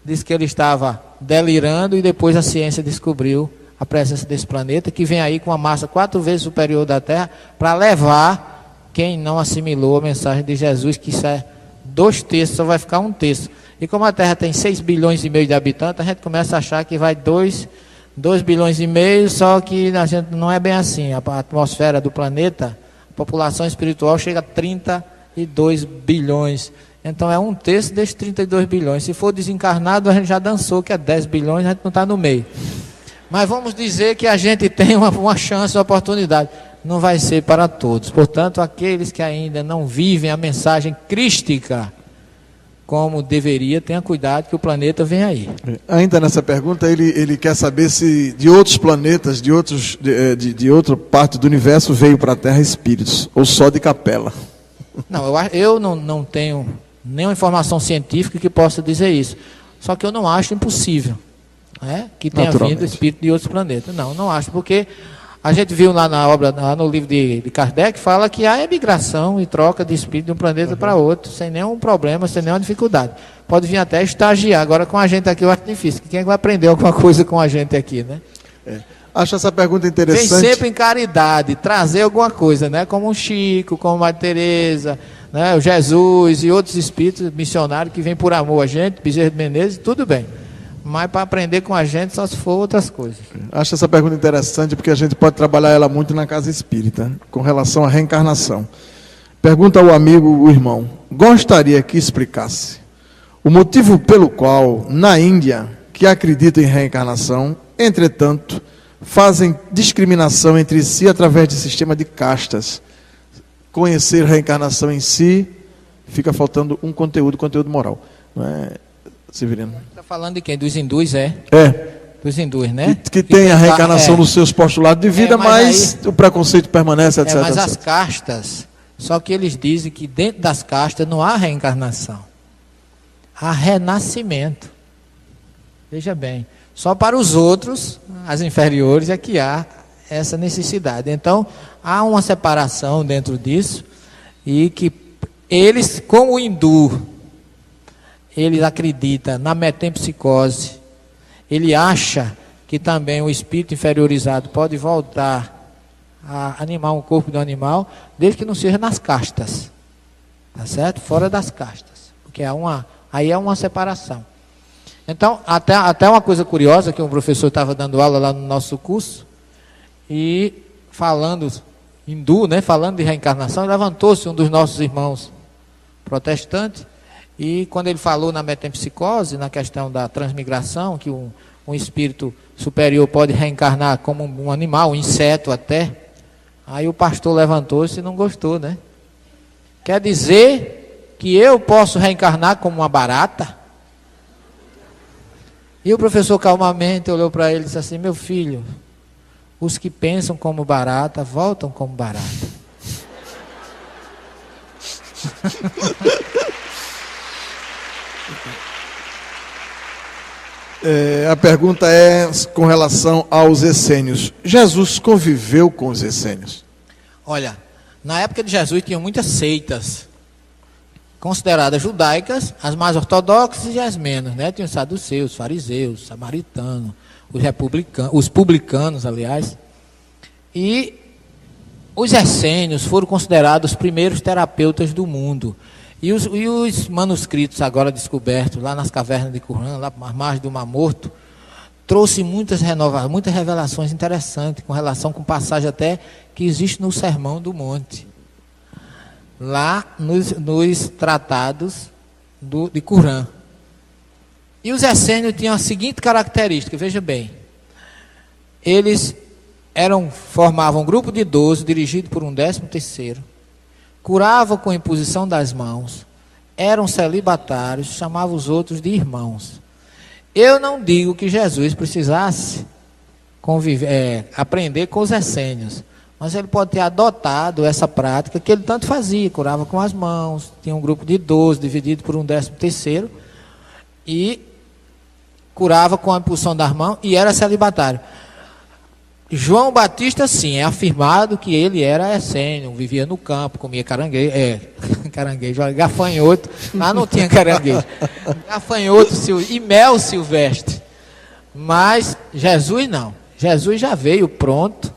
disse que ele estava delirando, e depois a ciência descobriu a presença desse planeta, que vem aí com uma massa 4 vezes superior da Terra, para levar quem não assimilou a mensagem de Jesus, que isso é 2/3, só vai ficar 1/3. E como a Terra tem 6 bilhões e meio de habitantes, a gente começa a achar que vai 2 bilhões e meio, só que a gente não é bem assim. A atmosfera do planeta, a população espiritual chega a 32 bilhões. Então é 1/3 desses 32 bilhões. Se for desencarnado, a gente já dançou, que é 10 bilhões, a gente não está no meio. Mas vamos dizer que a gente tem uma chance, uma oportunidade. Não vai ser para todos. Portanto, aqueles que ainda não vivem a mensagem crística como deveria, tenha cuidado que o planeta vem aí. Ainda nessa pergunta, ele quer saber se de outros planetas, de outra parte do universo veio para a Terra espíritos, ou só de Capela. Não, eu não tenho nenhuma informação científica que possa dizer isso. Só que eu não acho impossível, que tenha vindo espírito de outros planetas. Não acho, porque a gente viu lá na obra, no livro de Kardec, fala que há migração e troca de espírito de um planeta para outro, sem nenhum problema, sem nenhuma dificuldade. Pode vir até estagiar. Agora com a gente aqui eu acho difícil. Quem é que vai aprender alguma coisa com a gente aqui, né? Acho essa pergunta interessante. Vem sempre em caridade, trazer alguma coisa, né? Como o Chico, como a Madre Teresa, né? O Jesus e outros espíritos missionários que vêm por amor a gente, Bezerra de Menezes, tudo bem. Mas para aprender com a gente só se for outras coisas. Acho essa pergunta interessante porque a gente pode trabalhar ela muito na casa espírita, com relação à reencarnação. Pergunta ao amigo, o irmão, gostaria que explicasse o motivo pelo qual, na Índia, que acreditam em reencarnação, entretanto, fazem discriminação entre si através de sistema de castas. Conhecer reencarnação em si, fica faltando um conteúdo moral. Não é, Severino? Está falando de quem? Dos hindus, Dos hindus, né? Que tem a reencarnação nos seus postulados de vida, mas aí, o preconceito permanece, etc. Mas as castas, só que eles dizem que dentro das castas não há reencarnação. Há renascimento. Veja bem, só para os outros, as inferiores, é que há essa necessidade. Então, há uma separação dentro disso, e que eles, como o hindu, ele acredita na metempsicose, ele acha que também o espírito inferiorizado pode voltar a animar um corpo do animal, desde que não seja nas castas, tá certo? Fora das castas, porque aí é uma separação. Então, até uma coisa curiosa, que um professor estava dando aula lá no nosso curso, e falando hindu, né, falando de reencarnação, levantou-se um dos nossos irmãos protestantes, e quando ele falou na metempsicose, na questão da transmigração, que um espírito superior pode reencarnar como um animal, um inseto até, aí o pastor levantou-se e não gostou, né? Quer dizer que eu posso reencarnar como uma barata? E o professor calmamente olhou para ele e disse assim, meu filho, os que pensam como barata, voltam como barata. A pergunta é com relação aos essênios. Jesus conviveu com os essênios? Olha, na época de Jesus tinham muitas seitas consideradas judaicas, as mais ortodoxas e as menos, né? Tinha os saduceus, os fariseus, os samaritanos, os publicanos, aliás. E os essênios foram considerados os primeiros terapeutas do mundo. E os manuscritos agora descobertos lá nas cavernas de Qumran, lá às margens do Mar Morto, trouxe muitas revelações interessantes com relação com passagem até que existe no Sermão do Monte, lá nos tratados de Qumran. E os essênios tinham a seguinte característica, veja bem, eles formavam um grupo de 12, dirigido por um 13º, curavam com a imposição das mãos, eram celibatários, chamavam os outros de irmãos. Eu não digo que Jesus precisasse aprender com os essênios, mas ele pode ter adotado essa prática que ele tanto fazia, curava com as mãos, tinha um grupo de 12, dividido por um 13º, e curava com a imposição das mãos e era celibatário. João Batista, sim, é afirmado que ele era essênio, vivia no campo, comia caranguejo, gafanhoto, lá não tinha caranguejo, gafanhoto e mel silvestre. Mas Jesus não, Jesus já veio pronto,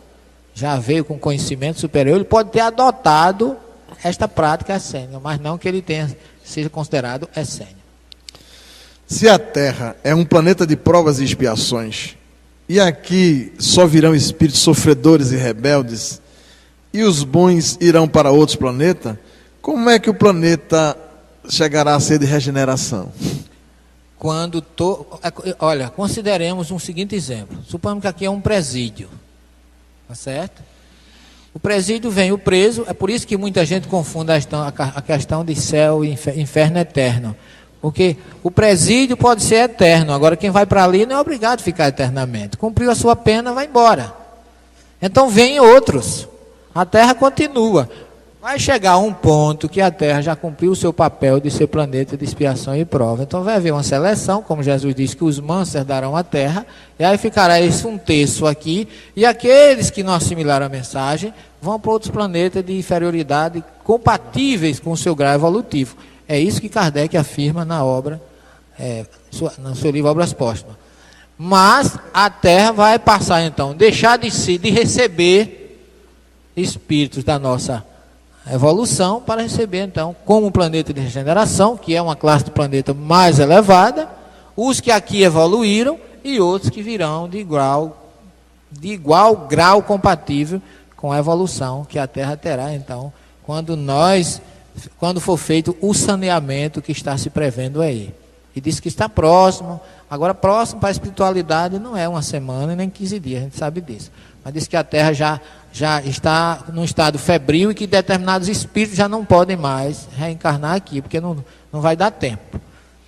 já veio com conhecimento superior, ele pode ter adotado esta prática essênia, mas não que ele seja considerado essênio. Se a Terra é um planeta de provas e expiações, e aqui só virão espíritos sofredores e rebeldes, e os bons irão para outros planetas, como é que o planeta chegará a ser de regeneração? Olha, consideremos um seguinte exemplo. Suponhamos que aqui é um presídio, tá certo? O presídio vem o preso, é por isso que muita gente confunde a questão de céu e inferno eterno. Porque o presídio pode ser eterno, agora quem vai para ali não é obrigado a ficar eternamente. Cumpriu a sua pena, vai embora. Então vêm outros, a Terra continua. Vai chegar um ponto que a Terra já cumpriu o seu papel de ser planeta de expiação e prova. Então vai haver uma seleção, como Jesus disse, que os mansos herdarão a Terra, e aí ficará esse um terço aqui, e aqueles que não assimilaram a mensagem vão para outros planetas de inferioridade compatíveis com o seu grau evolutivo. É isso que Kardec afirma na obra, no seu livro Obras Póstumas. Mas a Terra vai passar então, deixar de receber espíritos da nossa evolução, para receber então, como um planeta de regeneração, que é uma classe de planeta mais elevada, os que aqui evoluíram e outros que virão de igual grau compatível com a evolução que a Terra terá então, quando for feito o saneamento que está se prevendo aí. E diz que está próximo. Agora, próximo para a espiritualidade não é uma semana nem 15 dias, a gente sabe disso. Mas diz que a Terra já está num estado febril e que determinados espíritos já não podem mais reencarnar aqui, porque não vai dar tempo.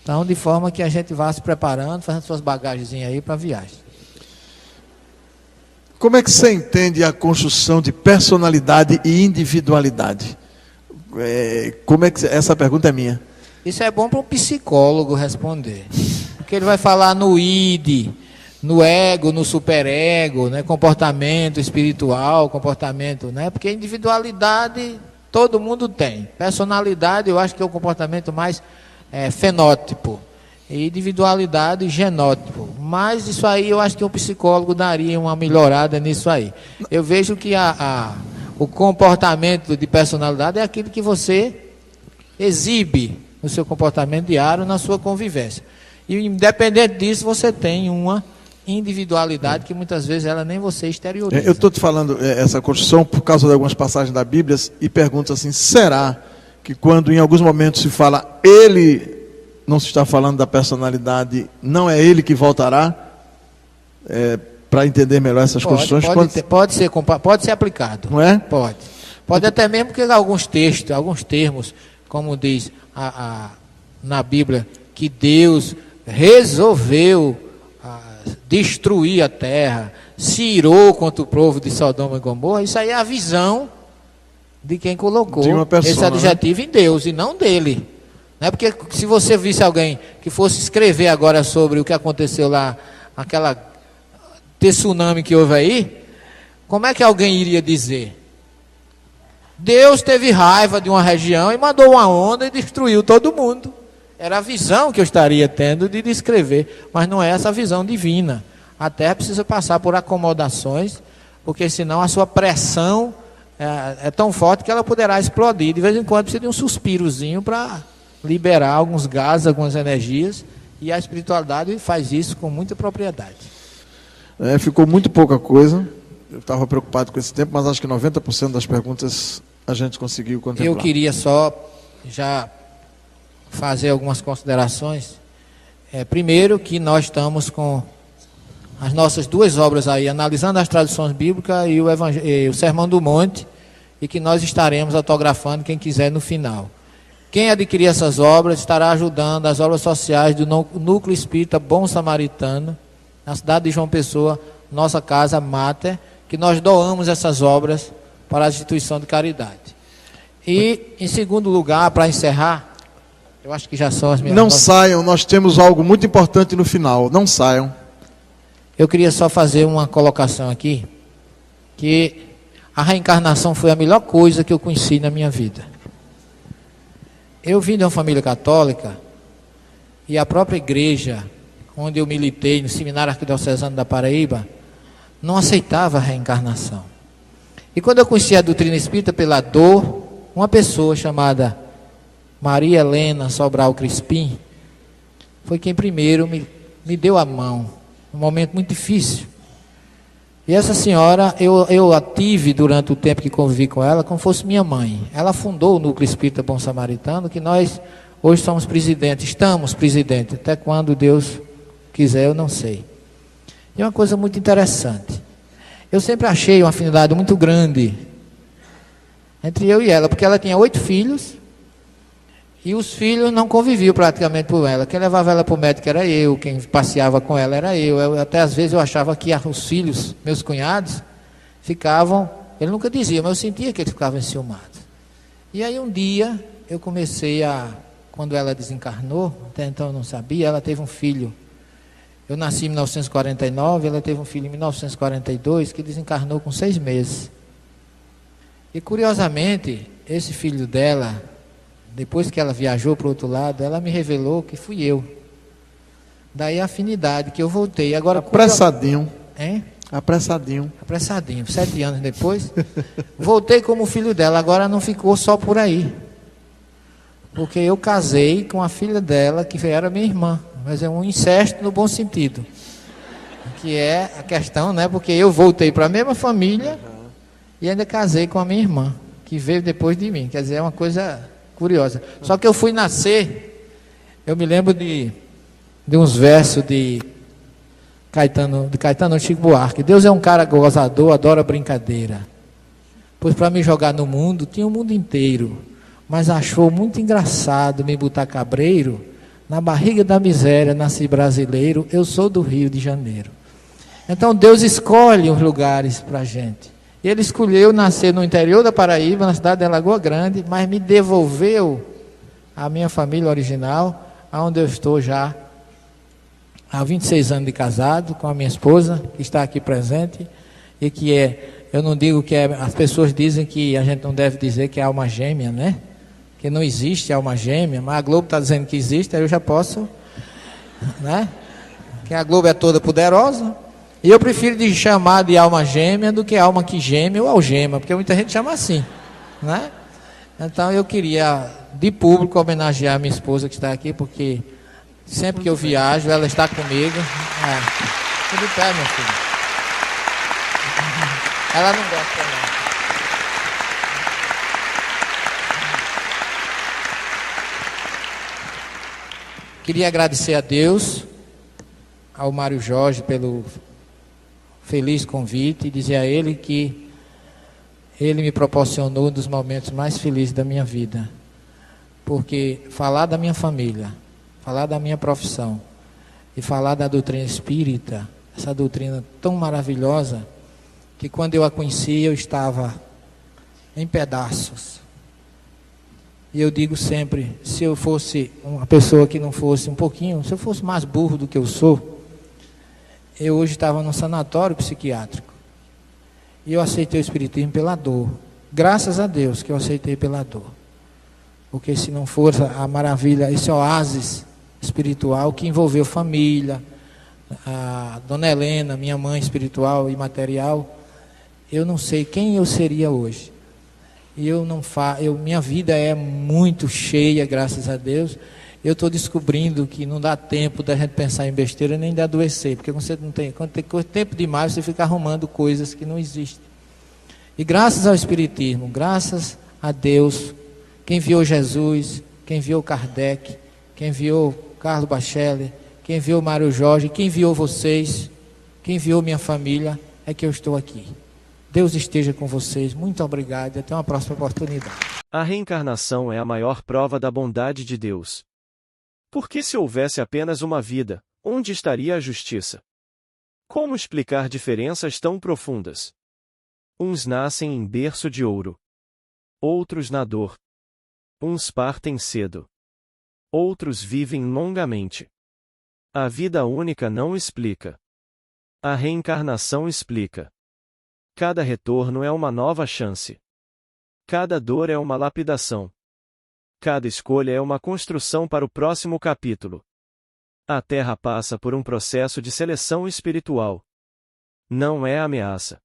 Então, de forma que a gente vá se preparando, fazendo suas bagagens aí para a viagem. Como é que você entende a construção de personalidade e individualidade? Como é que essa pergunta é minha? Isso é bom para um psicólogo responder, porque ele vai falar no id, no ego, no superego, né, comportamento espiritual, comportamento, né, porque individualidade todo mundo tem, personalidade eu acho que é o comportamento mais fenótipo, e individualidade genótipo, mas isso aí eu acho que o psicólogo daria uma melhorada nisso aí. Eu vejo que o comportamento de personalidade é aquilo que você exibe no seu comportamento diário, na sua convivência. E independente disso, você tem uma individualidade que muitas vezes ela nem você exterioriza. Eu estou te falando essa construção por causa de algumas passagens da Bíblia e pergunto assim, será que quando em alguns momentos se fala ele, não se está falando da personalidade, não é ele que voltará? Para entender melhor essas construções? Pode ser aplicado. Não é? Pode até mesmo porque alguns termos, como diz na Bíblia, que Deus resolveu destruir a terra, se irou contra o povo de Sodoma e Gomorra, isso aí é a visão de quem colocou esse adjetivo em Deus e não dele. Não é porque se você visse alguém que fosse escrever agora sobre o que aconteceu lá, aquela tsunami que houve aí, como é que alguém iria dizer? Deus teve raiva de uma região e mandou uma onda e destruiu todo mundo. Era a visão que eu estaria tendo de descrever, mas não é essa visão divina. A terra precisa passar por acomodações, porque senão a sua pressão é tão forte que ela poderá explodir. De vez em quando precisa de um suspirozinho para liberar alguns gases, algumas energias, e a espiritualidade faz isso com muita propriedade. Ficou muito pouca coisa. Eu estava preocupado com esse tempo, mas acho que 90% das perguntas a gente conseguiu contemplar. Eu queria só já fazer algumas considerações. Primeiro, que nós estamos com as nossas duas obras aí, analisando as traduções bíblicas e o Sermão do Monte, e que nós estaremos autografando quem quiser no final. Quem adquirir essas obras estará ajudando as obras sociais do Núcleo Espírita Bom Samaritano, na cidade de João Pessoa, nossa casa Mater, que nós doamos essas obras para a instituição de caridade. E, em segundo lugar, para encerrar, eu acho que já são as minhas... Não saiam, nós temos algo muito importante no final, não saiam. Eu queria só fazer uma colocação aqui, que a reencarnação foi a melhor coisa que eu conheci na minha vida. Eu vim de uma família católica, e a própria igreja, onde eu militei, no Seminário Arquidiocesano da Paraíba, não aceitava a reencarnação. E quando eu conheci a doutrina espírita pela dor, uma pessoa chamada Maria Helena Sobral Crispim, foi quem primeiro me deu a mão, num momento muito difícil. E essa senhora, eu a tive durante o tempo que convivi com ela, como fosse minha mãe. Ela fundou o Núcleo Espírita Bom Samaritano, que nós hoje somos presidentes, estamos presidentes, até quando Deus quiser, eu não sei. E uma coisa muito interessante, eu sempre achei uma afinidade muito grande entre eu e ela, porque ela tinha 8 filhos, e os filhos não conviviam praticamente com ela. Quem levava ela para o médico era eu, quem passeava com ela era eu. Até às vezes eu achava que os filhos, meus cunhados, ficavam, ele nunca dizia, mas eu sentia que eles ficavam enciumados. E aí um dia eu comecei quando ela desencarnou, até então eu não sabia, ela teve um filho. Eu nasci em 1949, ela teve um filho em 1942, que desencarnou com 6 meses. E curiosamente, esse filho dela, depois que ela viajou para o outro lado, ela me revelou que fui eu. Daí a afinidade, que eu voltei. Agora, apressadinho. Hein? Apressadinho. 7 anos depois, voltei como filho dela. Agora não ficou só por aí. Porque eu casei com a filha dela, que era minha irmã. Mas é um incesto no bom sentido. Que é a questão, né? Porque eu voltei para a mesma família e ainda casei com a minha irmã, que veio depois de mim. Quer dizer, é uma coisa curiosa. Só que eu fui nascer, eu me lembro de uns versos de Caetano Chico Buarque. Deus é um cara gozador, adora brincadeira. Pois para me jogar no mundo, tinha o mundo inteiro. Mas achou muito engraçado me botar cabreiro. Na barriga da miséria, nasci brasileiro, eu sou do Rio de Janeiro. Então Deus escolhe os lugares para a gente. Ele escolheu nascer no interior da Paraíba, na cidade de Lagoa Grande, mas me devolveu a minha família original, onde eu estou já há 26 anos de casado, com a minha esposa, que está aqui presente, e que eu não digo que as pessoas dizem que a gente não deve dizer que é alma gêmea, né? Que não existe alma gêmea, mas a Globo está dizendo que existe, aí eu já posso, né? Que a Globo é toda poderosa. E eu prefiro de chamar de alma gêmea do que alma que geme ou algema, porque muita gente chama assim, né? Então eu queria, de público, homenagear a minha esposa que está aqui, porque sempre que eu viajo, ela está comigo. Tudo pé, meu filho. Ela não gosta, não. Queria agradecer a Deus, ao Mário Jorge, pelo feliz convite, e dizer a ele que ele me proporcionou um dos momentos mais felizes da minha vida, porque falar da minha família, falar da minha profissão e falar da doutrina espírita, essa doutrina tão maravilhosa, que quando eu a conheci eu estava em pedaços, E eu digo sempre, se eu fosse uma pessoa que não fosse um pouquinho, se eu fosse mais burro do que eu sou, eu hoje estava num sanatório psiquiátrico. E eu aceitei o Espiritismo pela dor. Graças a Deus que eu aceitei pela dor. Porque se não fosse a maravilha, esse oásis espiritual que envolveu família, a Dona Helena, minha mãe espiritual e material, eu não sei quem eu seria hoje. E minha vida é muito cheia, graças a Deus. Eu estou descobrindo que não dá tempo da gente pensar em besteira nem de adoecer, porque você não tem, quando tem tempo demais, você fica arrumando coisas que não existem. E graças ao Espiritismo, graças a Deus, quem enviou Jesus, quem enviou Kardec, quem enviou Carlos Bachelet, quem enviou Mário Jorge, quem enviou vocês, quem enviou minha família, é que eu estou aqui. Deus esteja com vocês. Muito obrigado e até uma próxima oportunidade. A reencarnação é a maior prova da bondade de Deus. Porque se houvesse apenas uma vida, onde estaria a justiça? Como explicar diferenças tão profundas? Uns nascem em berço de ouro, outros na dor. Uns partem cedo, outros vivem longamente. A vida única não explica. A reencarnação explica. Cada retorno é uma nova chance. Cada dor é uma lapidação. Cada escolha é uma construção para o próximo capítulo. A Terra passa por um processo de seleção espiritual. Não é ameaça.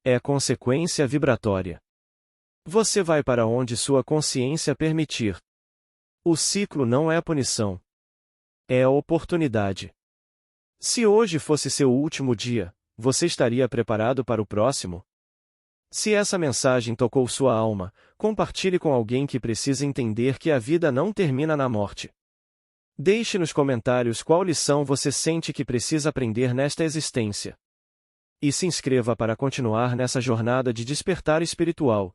É consequência vibratória. Você vai para onde sua consciência permitir. O ciclo não é punição. É a oportunidade. Se hoje fosse seu último dia, você estaria preparado para o próximo? Se essa mensagem tocou sua alma, compartilhe com alguém que precisa entender que a vida não termina na morte. Deixe nos comentários qual lição você sente que precisa aprender nesta existência. E se inscreva para continuar nessa jornada de despertar espiritual.